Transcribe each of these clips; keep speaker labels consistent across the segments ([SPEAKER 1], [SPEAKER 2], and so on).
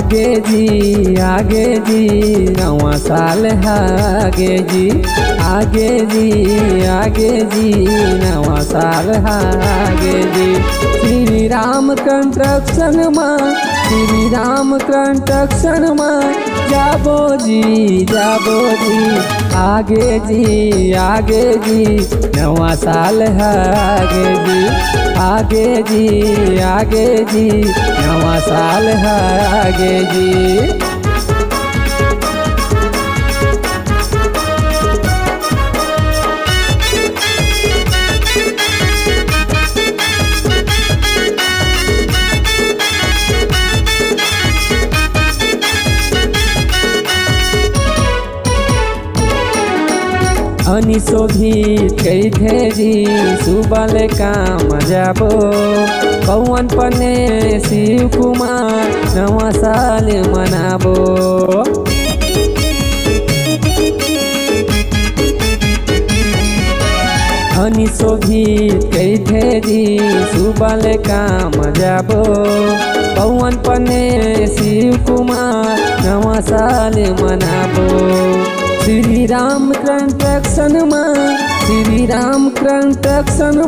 [SPEAKER 1] आगे जी नवा साल आगे जी नवा साल आगे जी। श्री राम कंस्ट्रक्शन में जाबो जी आगे जी नवा साल आगे जी नवा साल आगे जी। अनिसो भी कैथे जी सुबल काम जाबो पवन पने शिव कुमार नवा साल मनाबो। अनिसो भी कैथे जी सुबल काम जाबो पवन पने शिव कुमार नवा साल मनाबो। श्री राम कंस्ट्रक्शन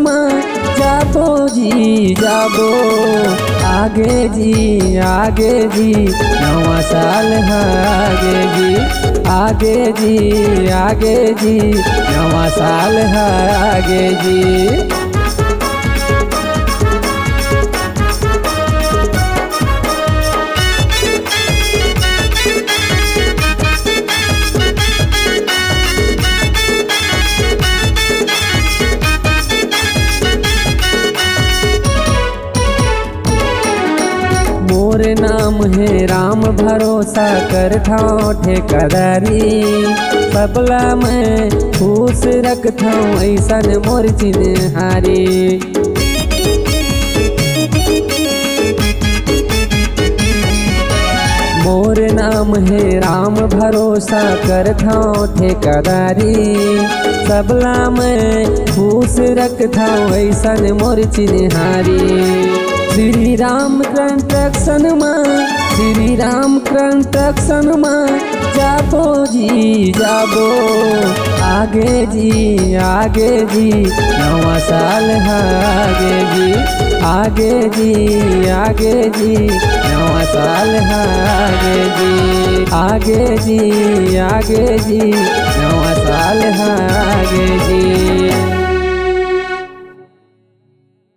[SPEAKER 1] में जाबो जी आगे जी नवा साल आगे जी नवा साल आगे जी। मोर नाम है राम भरोसा कर ठाओ ठेकेदारी सबला मैं खुश रखता हूँ ऐसन मोर चिन्हारी। मोर नाम है राम भरोसा कर ठाओ ठेकेदारी सबला मैं खुश रखता हूँ ऐसन मोर चिन्हारी। श्री राम कंस्ट्रक्शन में जाबो जी आगे जी नवा साल आगे जी नवा साल आगे जी नवा साल